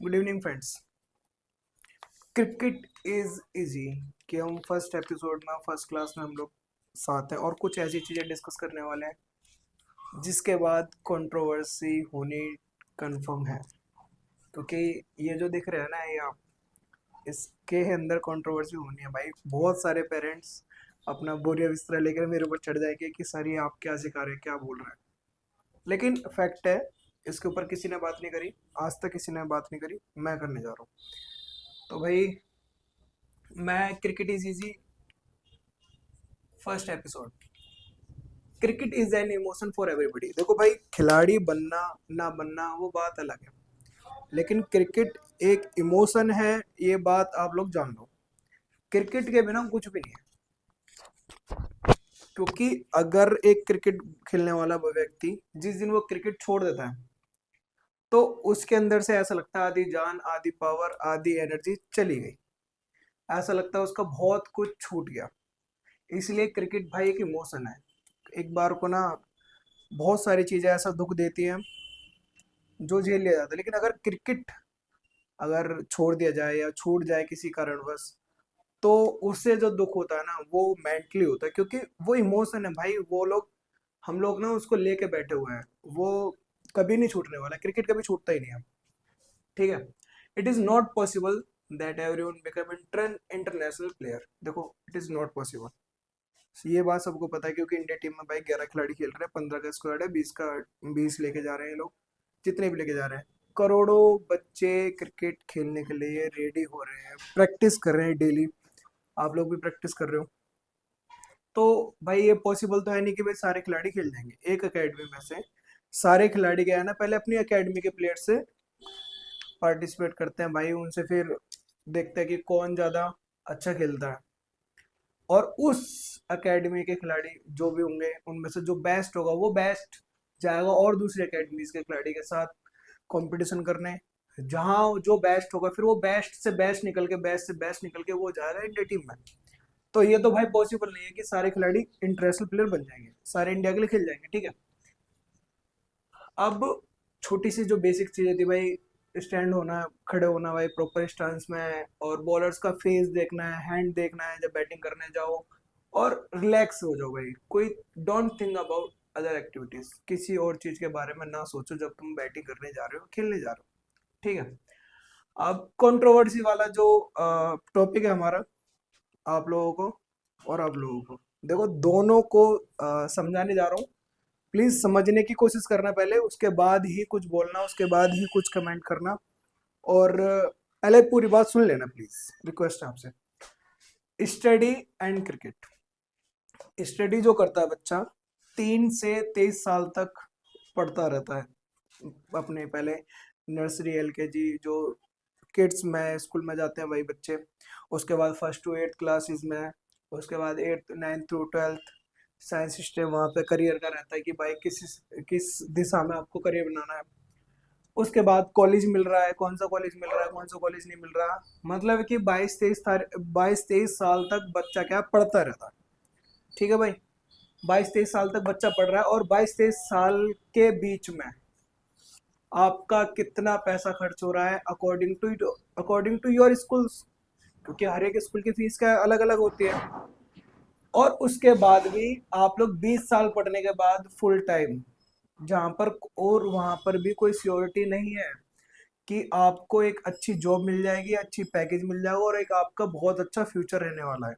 Good evening friends. Cricket is easy कि हम first episode में फर्स्ट क्लास में हम लोग साथ हैं और कुछ ऐसी चीज़ें डिस्कस करने वाले हैं जिसके बाद कंट्रोवर्सी होनी कंफर्म है। क्योंकि ये जो दिख रहे हैं ना, ये आप इसके अंदर कंट्रोवर्सी होनी है भाई। बहुत सारे पेरेंट्स अपना बोरिया बिस्तरा लेकर मेरे ऊपर चढ़ जाएंगे कि सर ये आप क्या सिखा रहे हैं, क्या बोल रहे हैं। लेकिन फैक्ट है, इसके ऊपर किसी ने बात नहीं करी। आज तक किसी ने बात नहीं करी, मैं करने जा रहा हूँ। तो भाई, मैं cricket is easy first episode. Cricket is an emotion for everybody. देखो भाई, खिलाड़ी बनना ना बनना वो बात अलग है, लेकिन क्रिकेट एक इमोशन है, ये बात आप लोग जान लो। क्रिकेट के बिना कुछ भी नहीं है। क्योंकि अगर एक क्रिकेट खेलने वाला वो व्यक्ति जिस दिन वो क्रिकेट छोड़ देता है, तो उसके अंदर से ऐसा लगता है आधी जान, आधी पावर, आधी एनर्जी चली गई। ऐसा लगता है उसका बहुत कुछ छूट गया। इसलिए क्रिकेट भाई एक इमोशन है। एक बार को ना, बहुत सारी चीज़ें ऐसा दुख देती हैं जो झेल लिया जाता है। लेकिन अगर क्रिकेट अगर छोड़ दिया जाए या छूट जाए किसी कारणवश, तो उससे जो दुख होता है ना, वो मेंटली होता है। क्योंकि वो इमोशन है भाई। वो लोग, हम लोग ना उसको लेके बैठे हुए हैं। वो कभी नहीं छूटने वाला। क्रिकेट कभी छूटता ही नहीं है। ठीक है। It is not possible that everyone become international player. देखो, इट इज़ नॉट पॉसिबल। ये बात सबको पता है। क्योंकि इंडिया टीम में भाई 11 खिलाड़ी खेल रहे हैं, 15 का स्क्वाड है, 20 का 20 लेके जा रहे हैं ये लोग। जितने भी लेके जा रहे हैं, करोड़ों बच्चे क्रिकेट खेलने के लिए रेडी हो रहे हैं, प्रैक्टिस कर रहे हैं डेली। आप लोग भी प्रैक्टिस कर रहे हो। तो भाई, ये पॉसिबल तो है नहीं कि भाई सारे खिलाड़ी खेल जाएंगे एक एकेडमी में से। सारे खिलाड़ी गए ना, पहले अपनी एकेडमी के प्लेयर से पार्टिसिपेट करते हैं भाई। उनसे फिर देखते हैं कि कौन ज़्यादा अच्छा खेलता है। और उस एकेडमी के खिलाड़ी जो भी होंगे, उनमें से जो बेस्ट होगा वो बेस्ट जाएगा और दूसरी एकेडमीज के खिलाड़ी के साथ कंपटीशन करने। जहाँ जो बेस्ट होगा, फिर वो बेस्ट से बेस्ट निकल के, बेस्ट से बेस्ट निकल के वो जाएगा इंडिया टीम में। तो ये तो भाई पॉसिबल नहीं है कि सारे खिलाड़ी इंटरनेशनल प्लेयर बन जाएंगे, सारे इंडिया के लिए खेल जाएंगे। ठीक है। अब छोटी सी जो बेसिक चीजें थी भाई, स्टैंड होना, खड़े होना भाई प्रॉपर स्टांस में, और बॉलर्स का फेस देखना है, हैंड देखना है जब बैटिंग करने जाओ, और रिलैक्स हो जाओ भाई। कोई don't think about other activities. किसी और चीज के बारे में ना सोचो जब तुम बैटिंग करने जा रहे हो, खेलने जा रहे हो। ठीक है। अब कंट्रोवर्सी वाला जो टॉपिक है हमारा, आप लोगों को और आप लोगों को, देखो दोनों को समझाने जा रहा हूँ। प्लीज समझने की कोशिश करना पहले, उसके बाद ही कुछ बोलना, उसके बाद ही कुछ कमेंट करना। और पहले पूरी बात सुन लेना प्लीज, रिक्वेस्ट है आपसे। Study and cricket. स्टडी जो करता है बच्चा, 3 से 23 साल तक पढ़ता रहता है। अपने पहले नर्सरी, एलकेजी, जो किड्स में स्कूल में जाते हैं वही बच्चे। उसके बाद फर्स्ट टू एट्थ क्लासेस में। उसके बाद eighth, ninth through twelfth science stream. वहाँ पे करियर का रहता है कि भाई किस किस दिशा में आपको करियर बनाना है। उसके बाद कॉलेज मिल रहा है, कौन सा कॉलेज मिल रहा है, कौन सा कॉलेज नहीं मिल रहा। मतलब कि 22 23 साल तक बच्चा क्या पढ़ता रहता है। ठीक है भाई। 22 23 साल तक बच्चा पढ़ रहा है, और 22 23 साल के बीच में आपका कितना पैसा खर्च हो रहा है अकॉर्डिंग टू योर स्कूल्स। क्योंकि हर एक स्कूल की फीस का अलग अलग होती है। और उसके बाद भी आप लोग 20 साल पढ़ने के बाद फुल टाइम, जहाँ पर, और वहाँ पर भी कोई सियोरिटी नहीं है कि आपको एक अच्छी जॉब मिल जाएगी, अच्छी पैकेज मिल जाएगा, और एक आपका बहुत अच्छा फ्यूचर रहने वाला है।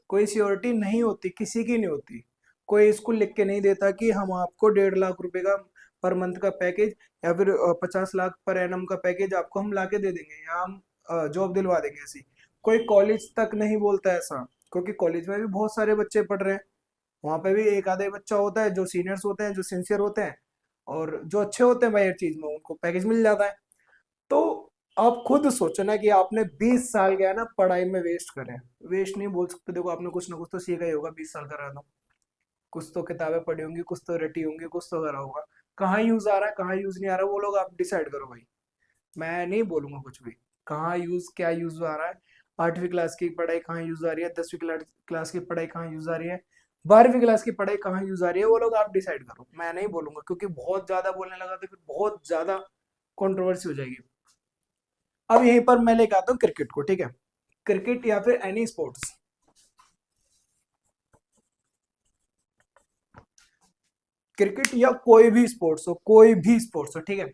कोई सियोरिटी नहीं होती, किसी की नहीं होती। कोई स्कूल लिख के नहीं देता कि हम आपको 1.5 लाख रुपए का पर मंथ का पैकेज, या फिर 50 लाख पर एनम का पैकेज आपको हम ला के दे देंगे, या हम जॉब दिलवा देंगे। ऐसी कोई कॉलेज तक नहीं बोलता ऐसा। क्योंकि कॉलेज में भी बहुत सारे बच्चे पढ़ रहे हैं। वहाँ पे भी एक आधे बच्चा होता है जो सीनियर्स होते हैं, जो सिंसियर होते हैं, और जो अच्छे होते हैं भाई हर चीज में, उनको पैकेज मिल जाता है। तो आप खुद सोचो ना कि आपने 20 साल गया ना पढ़ाई में वेस्ट करें। वेस्ट नहीं बोल सकते, देखो आपने कुछ ना कुछ तो सीखा ही होगा 20 साल का रहा था। कुछ तो किताबें पढ़ी होंगी, कुछ तो रटी होंगी, कुछ तो करा होगा। कहाँ यूज आ रहा है, कहाँ यूज नहीं आ रहा, वो लोग आप डिसाइड करो भाई। मैं नहीं बोलूंगा कुछ भी। कहाँ यूज, क्या यूज आ रहा है, 8वीं क्लास की पढ़ाई कहाँ यूज आ रही है, 10वीं क्लास की पढ़ाई कहाँ यूज आ रही है, 12वीं क्लास की पढ़ाई कहाँ यूज आ रही है, वो लोग आप डिसाइड करो। मैं नहीं बोलूंगा, क्योंकि बहुत ज्यादा बोलने लगा तो फिर बहुत ज्यादा कंट्रोवर्सी हो जाएगी। अब यहीं पर मैं लेके आता हूँ क्रिकेट को, ठीक है। क्रिकेट या फिर एनी स्पोर्ट्स, क्रिकेट या कोई भी स्पोर्ट्स हो, कोई भी स्पोर्ट्स हो, ठीक है।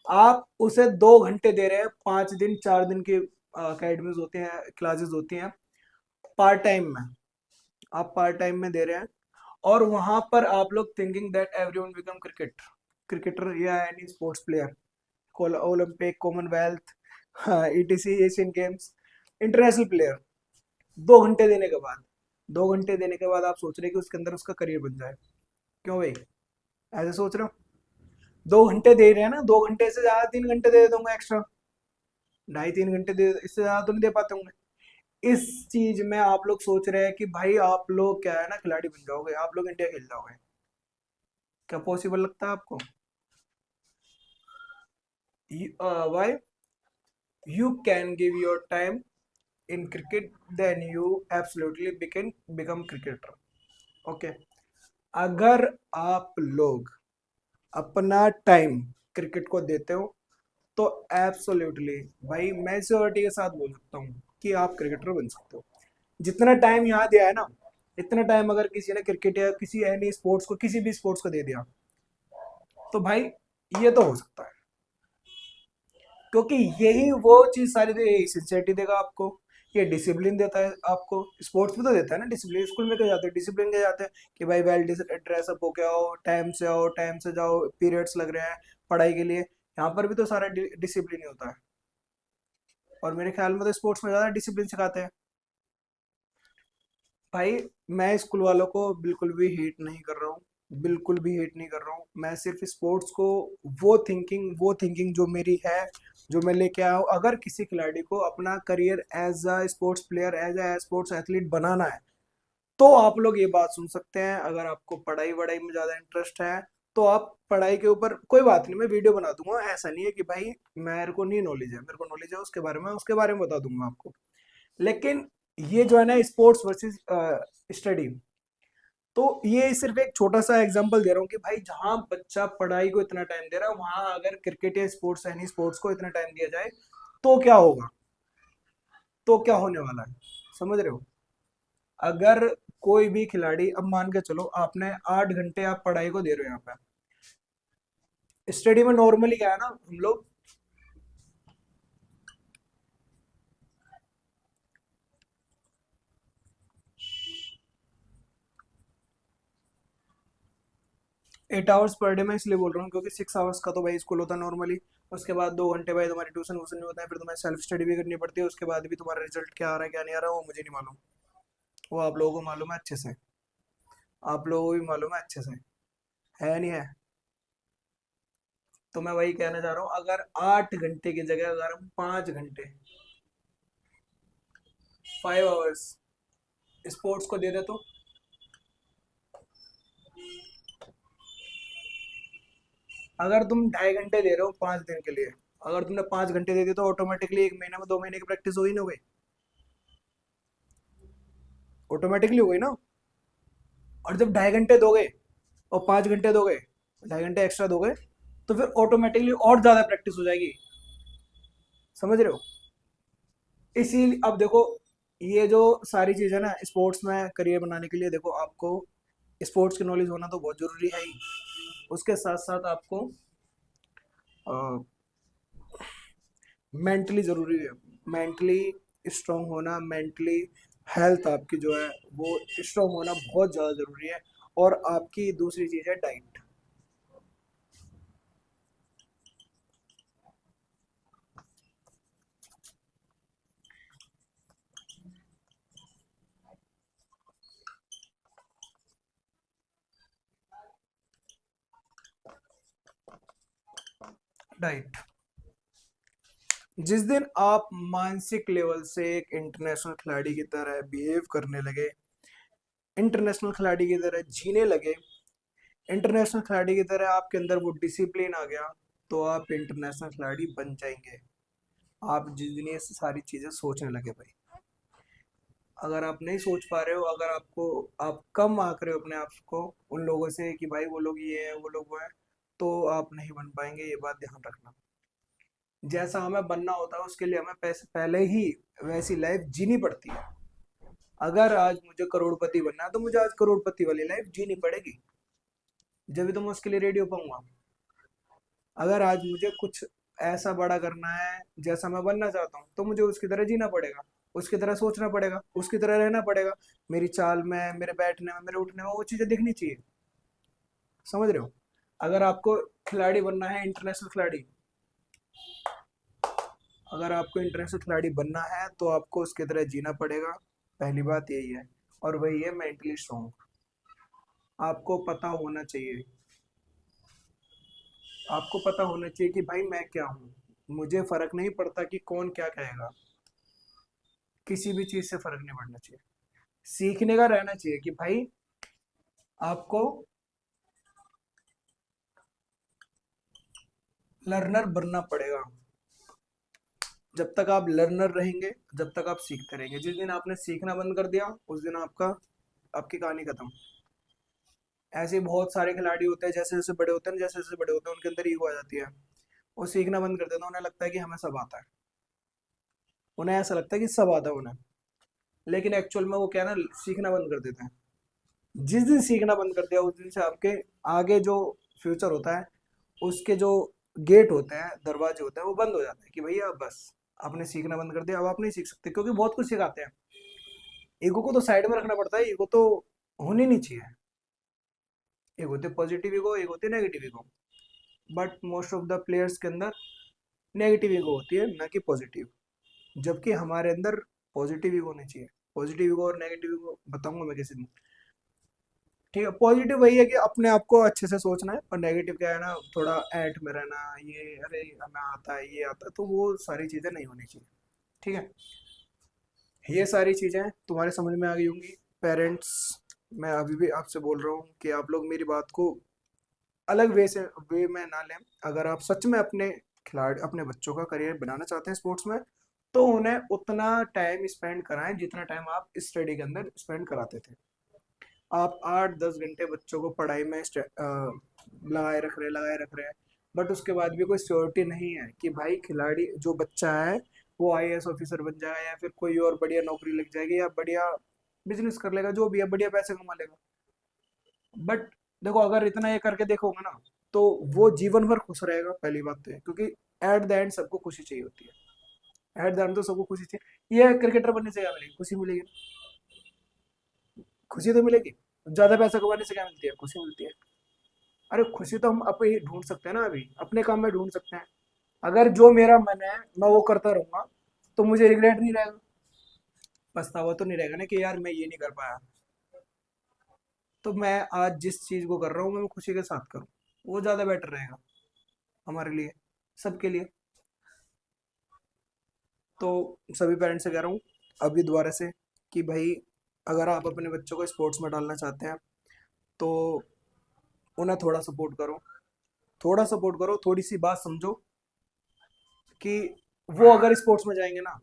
आप उसे 2 घंटे दे रहे हैं, 5 दिन 4 दिन की अकेडमीज होती हैं, क्लासेस होती हैं, पार्ट टाइम में, आप पार्ट टाइम में दे रहे हैं। और वहां पर आप लोग thinking that everyone become cricketer या any sports player, Olympic, Commonwealth, ETC, Asian games, international player. 2 घंटे देने के बाद, 2 घंटे देने के बाद आप सोच रहे हैं कि उसके अंदर उसका करियर बन जाए। क्यों भाई ऐसे सोच रहे हो? 2 घंटे दे रहे हैं ना, 2 घंटे से ज्यादा 3 घंटे दे दूंगा एक्स्ट्रा, 2.5 3 घंटे दे, इससे ज्यादा तो नहीं दे पाते होंगे। इस चीज में आप लोग सोच रहे हैं कि भाई आप लोग क्या है ना, खिलाड़ी बन जाओगे, आप लोग इंडिया खेल जाओगे। क्या पॉसिबल लगता है आपको? Why? You can give your time in cricket, then you absolutely become cricketer. Okay, अगर आप लोग अपना टाइम क्रिकेट को देते हो तो एब्सोल्युटली भाई मैं श्योरिटी के साथ बोल सकता हूँ कि आप क्रिकेटर बन सकते हो। जितना टाइम यहाँ दिया है ना, इतना टाइम अगर किसी ने क्रिकेट या किसी एनी स्पोर्ट्स को, किसी भी स्पोर्ट्स को दे दिया, तो भाई ये तो हो सकता है। क्योंकि यही वो चीज सारी दे, यही सिंसियरिटी देगा आपको, ये डिसिप्लिन देता है आपको। स्पोर्ट्स में तो देता है ना डिसिप्लिन, स्कूल में क्या जाते हैं, डिसिप्लिन क्या जाते हैं कि भाई वेल ड्रेसअप होके आओ, टाइम से जाओ, पीरियड्स लग रहे हैं पढ़ाई के लिए। यहाँ पर भी तो सारा डिसिप्लिन ही होता है। और मेरे ख्याल में तो स्पोर्ट्स में ज़्यादा डिसिप्लिन सिखाते हैं। भाई मैं स्कूल वालों को बिल्कुल भी हेट नहीं कर रहा हूँ, बिल्कुल भी हेट नहीं कर रहा हूँ। मैं सिर्फ स्पोर्ट्स को, वो थिंकिंग जो मेरी है, जो मैं लेके आया हूँ, अगर किसी खिलाड़ी को अपना career as a sports player, as a sports athlete बनाना है, तो आप लोग ये बात सुन सकते हैं। अगर आपको पढ़ाई वढ़ाई में ज़्यादा इंटरेस्ट है, तो आप पढ़ाई के ऊपर कोई बात नहीं, मैं वीडियो बना दूंगा। ऐसा नहीं है कि भाई मेरे को नहीं नॉलेज है, मेरे को नॉलेज है उसके बारे में बता दूंगा आपको। लेकिन ये जो है ना, स्पोर्ट्स वर्सेस स्टडी, तो ये सिर्फ एक छोटा सा एग्जांपल दे रहा हूँ कि भाई जहाँ बच्चा पढ़ाई को इतना टाइम दे रहा है, वहां अगर क्रिकेट या स्पोर्ट्स, एनी स्पोर्ट्स को इतना टाइम दिया जाए, तो क्या होगा, तो क्या होने वाला है, समझ रहे हो? अगर कोई भी खिलाड़ी, अब मान के चलो आपने 8 घंटे आप पढ़ाई को दे रहे हो, यहाँ पे स्टडी में नॉर्मली क्या है ना, हम लोग 8 आवर्स पर डे मैं इसलिए बोल रहा हूँ क्योंकि 6 आवर्स का तो भाई स्कूल होता है नॉर्मली। उसके बाद 2 घंटे भाई तुम्हारी ट्यूशन वूशन नहीं होता है, फिर तुम्हें सेल्फ स्टडी भी करनी पड़ती है। उसके बाद भी तुम्हारा रिजल्ट क्या आ रहा है क्या नहीं आ रहा है वो मुझे नहीं मालूम, वो आप लोगों को मालूम है अच्छे से, आप लोगों को भी मालूम है अच्छे से, है नहीं है? तो मैं वही कहना चाह रहा हूँ, अगर 8 घंटे की जगह अगर हम 5 घंटे, 5 आवर्स स्पोर्ट्स को दे दे, तो अगर तुम 2.5 घंटे दे रहे हो 5 दिन के लिए, अगर तुमने 5 घंटे दे दिए तो ऑटोमेटिकली 1 महीने में 2 महीने की प्रैक्टिस हो ही ना, हो गई, ऑटोमेटिकली हो गई ना। और जब 2.5 घंटे दोगे और 5 घंटे दोगे, 2.5 घंटे एक्स्ट्रा दोगे, तो फिर ऑटोमेटिकली और ज्यादा प्रैक्टिस हो जाएगी, समझ रहे हो? इसीलिए अब देखो, ये जो सारी चीज़ है ना स्पोर्ट्स में करियर बनाने के लिए, देखो आपको स्पोर्ट्स की नॉलेज होना तो बहुत ज़रूरी है ही, उसके साथ साथ आपको मेंटली ज़रूरी है, मेंटली स्ट्रांग होना, मेंटली हेल्थ आपकी जो है वो स्ट्रांग होना बहुत ज़्यादा ज़रूरी है। और आपकी दूसरी चीज़ है डाइट। डाइट, जिस दिन आप मानसिक लेवल से एक इंटरनेशनल खिलाड़ी की तरह बिहेव करने लगे, इंटरनेशनल खिलाड़ी की तरह जीने लगे, इंटरनेशनल खिलाड़ी की तरह आपके अंदर वो डिसिप्लिन आ गया, तो आप इंटरनेशनल खिलाड़ी बन जाएंगे। आप जिस दिन ये सारी चीज़ें सोचने लगे भाई, अगर आप नहीं सोच पा रहे हो, अगर आपको, आप कम आंक रहे हो अपने आप को उन लोगों से कि भाई वो लोग ये है वो लोग वो है, तो आप नहीं बन पाएंगे, ये बात ध्यान रखना। जैसा हमें बनना होता है उसके लिए हमें पैसे पहले ही वैसी लाइफ जीनी पड़ती है। अगर आज मुझे करोड़पति बनना है तो मुझे आज करोड़पति वाली लाइफ जीनी पड़ेगी, जब भी तो मैं उसके लिए रेडी हो पाऊंगा। अगर आज मुझे कुछ ऐसा बड़ा करना है जैसा मैं बनना चाहता हूँ तो मुझे उसकी तरह जीना पड़ेगा, उसकी तरह सोचना पड़ेगा, उसकी तरह रहना पड़ेगा। मेरी चाल में, मेरे बैठने में, मेरे उठने में वो चीज़ें दिखनी चाहिए। समझ रहे हो? अगर आपको खिलाड़ी बनना है, इंटरनेशनल खिलाड़ी, अगर आपको इंटरनेशनल खिलाड़ी बनना है तो आपको उसकी तरह जीना पड़ेगा। पहली बात यही है। और वही है मेंटली स्ट्रॉन्ग। आपको पता होना चाहिए, आपको पता होना चाहिए कि भाई मैं क्या हूँ। मुझे फर्क नहीं पड़ता कि कौन क्या कहेगा, किसी भी चीज से फर्क नहीं पड़ना चाहिए। सीखने का रहना चाहिए कि भाई आपको लर्नर बनना पड़ेगा। जब तक आप लर्नर रहेंगे, जब तक आप सीखते रहेंगे, जिस दिन आपने सीखना बंद कर दिया उस दिन आपकी कहानी खत्म। ऐसे बहुत सारे खिलाड़ी होते हैं, जैसे जैसे बड़े होते हैं, जैसे जैसे बड़े होते हैं उनके अंदर ईगो आ जाती है। वो सीखना बंद कर देते हैं, उन्हें लगता है कि हमें सब आता है। उन्हें ऐसा लगता है कि सब आता है उन्हें, लेकिन एक्चुअल में वो क्या है ना, सीखना बंद कर देते हैं। जिस दिन सीखना बंद कर दिया उस दिन से आपके आगे जो फ्यूचर होता है, उसके जो गेट होते हैं, दरवाजे होते हैं, वो बंद हो जाते हैं कि भैया बस आपने सीखना बंद कर दिया, अब आप नहीं सीख सकते, क्योंकि बहुत कुछ सिखाते हैं। ईगो को तो साइड में रखना पड़ता है, ईगो तो होनी नहीं चाहिए। एक होते पॉजिटिव ईगो, एक होते negative ego. But most of the players के अंदर नेगेटिव ईगो होती है, ना कि पॉजिटिव। जबकि हमारे अंदर पॉजिटिव ईगो होनी चाहिए। पॉजिटिव ईगो और नेगेटिव ईगो बताऊंगा मैं किसी दिन। ठीक है, पॉजिटिव वही है कि अपने आप को अच्छे से सोचना है, और नेगेटिव क्या है ना, थोड़ा ऐट में रहना, ये अरे हमें आता है, ये आता है, तो वो सारी चीज़ें नहीं होनी चाहिए। ठीक है, ये सारी चीज़ें तुम्हारे समझ में आ गई होंगी। पेरेंट्स, मैं अभी भी आपसे बोल रहा हूँ कि आप लोग मेरी बात को अलग वे में ना लें। अगर आप सच में अपने बच्चों का करियर बनाना चाहते हैं स्पोर्ट्स में, तो उन्हें उतना टाइम स्पेंड कराएं जितना टाइम आप स्टडी के अंदर स्पेंड कराते थे। आप 8-10 घंटे बच्चों को पढ़ाई में लगाए रख रहे हैं, बट उसके बाद भी कोई श्योरिटी नहीं है कि भाई खिलाड़ी जो बच्चा है वो आईएएस ऑफिसर बन जाएगा, या फिर कोई और बढ़िया नौकरी लग जाएगी, या बढ़िया बिजनेस कर लेगा, जो भी है बढ़िया पैसे कमा लेगा। बट देखो, अगर इतना ये करके देखोगे ना, तो वो जीवन भर खुश रहेगा। पहली बात तो है, क्योंकि एट द एंड सबको खुशी चाहिए होती है। एट द एंड तो सबको खुशी चाहिए। ये क्रिकेटर बनने से क्या मिलेगी? खुशी मिलेगी। खुशी तो मिलेगी। ज्यादा पैसा कमाने से क्या मिलती है? खुशी मिलती है। अरे खुशी तो हम अपने ही ढूंढ सकते हैं ना, अभी अपने काम में ढूंढ सकते हैं। अगर जो मेरा मन है मैं वो करता रहूंगा, तो मुझे रिग्रेट नहीं रहेगा, पछतावा तो नहीं रहेगा ना कि यार मैं ये नहीं कर पाया। तो मैं आज जिस चीज को कर रहा हूँ मैं खुशी के साथ करूँ, वो ज्यादा बेटर रहेगा हमारे लिए, सबके लिए। तो सभी पेरेंट्स से कह रहा हूँ अभी दोबारा से कि भाई अगर आप अपने बच्चों को स्पोर्ट्स में डालना चाहते हैं तो उन्हें थोड़ा सपोर्ट करो, थोड़ा सपोर्ट करो, थोड़ी सी बात समझो कि वो अगर स्पोर्ट्स में जाएंगे ना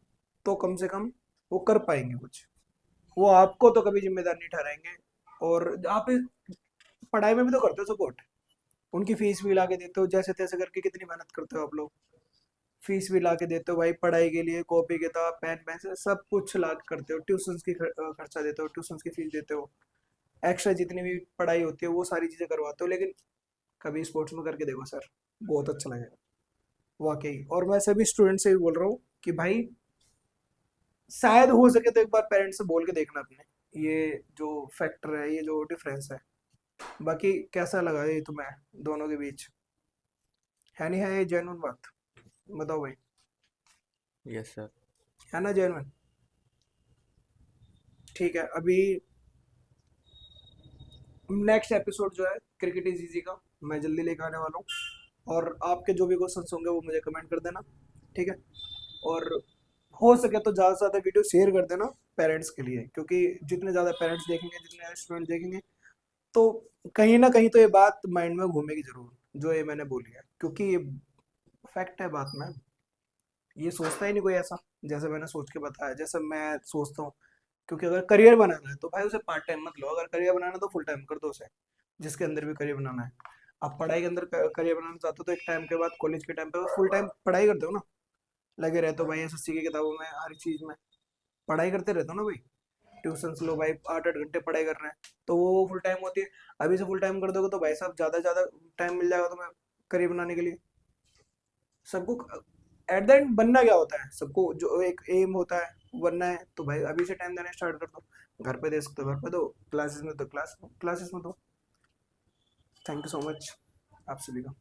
तो कम से कम वो कर पाएंगे कुछ। वो आपको तो कभी जिम्मेदार नहीं ठहराएंगे। और आप पढ़ाई में भी तो करते हो सपोर्ट, उनकी फीस भी ला के देते हो, जैसे तैसे करके कितनी मेहनत करते हो आप लोग। फीस भी ला के देते हो भाई, पढ़ाई के लिए कॉपी किताब पेन पेंसिल सब कुछ ला के करते हो, ट्यूशन की खर्चा देते हो, ट्यूशन की फीस देते हो, एक्स्ट्रा जितनी भी पढ़ाई होती है वो सारी चीज़ें करवाते हो। लेकिन कभी स्पोर्ट्स में करके देखो सर, बहुत अच्छा लगेगा वाकई। और मैं सभी स्टूडेंट से भी बोल रहा हूँ कि भाई शायद हो सके तो एक बार पेरेंट्स से बोल के देखना अपने, ये जो फैक्टर है, ये जो डिफरेंस है। बाकी कैसा लगा ये तुम्हें दोनों के बीच? है नहीं है ये जेन्युइन बात? बताओ भाई, यस सर। है ना जेन्युइन? ठीक है, अभी नेक्स्ट एपिसोड जो है क्रिकेट इज इजी का, मैं जल्दी लेकर आने वाला हूँ। और आपके जो भी क्वेश्चन होंगे वो मुझे कमेंट कर देना। ठीक है, और हो सके तो ज़्यादा से ज़्यादा वीडियो शेयर कर देना पेरेंट्स के लिए, क्योंकि जितने ज़्यादा पेरेंट्स देखेंगे, जितने ज़्यादा स्टूडेंट देखेंगे, तो कहीं ना कहीं तो ये बात माइंड में घूमेगी जरूर, जो ये मैंने बोली है, क्योंकि ये फैक्ट है बात में। ये सोचता ही नहीं कोई ऐसा, जैसे मैंने सोच के बताया, जैसे मैं सोचता हूँ। क्योंकि अगर करियर बनाना है तो भाई उसे पार्ट टाइम मत लो, अगर करियर बनाना है तो फुल टाइम कर दो उसे, जिसके अंदर भी करियर बनाना है। आप पढ़ाई के अंदर करियर बनाना चाहते हो तो एक टाइम के बाद, कॉलेज के टाइम पे फुल टाइम पढ़ाई करते हो ना, लगे रहते हो भाई एसएससी की किताबों में, हर चीज में पढ़ाई करते रहते हो ना भाई। ट्यूशन लो भाई, 8 8 घंटे पढ़ाई कर रहे हैं तो वो फुल टाइम होती है। अभी से फुल टाइम कर दोगे तो भाई साहब ज्यादा से ज्यादा टाइम मिल जाएगा तुम्हें करियर बनाने के लिए। सबको एट द एंड बनना क्या होता है, सबको जो एक एम होता है बनना है, तो भाई अभी से टाइम देना स्टार्ट कर दो। घर पे दे सकते हो घर पे दो, क्लासेस में तो क्लासेस में दो। थैंक यू सो मच आप सभी का।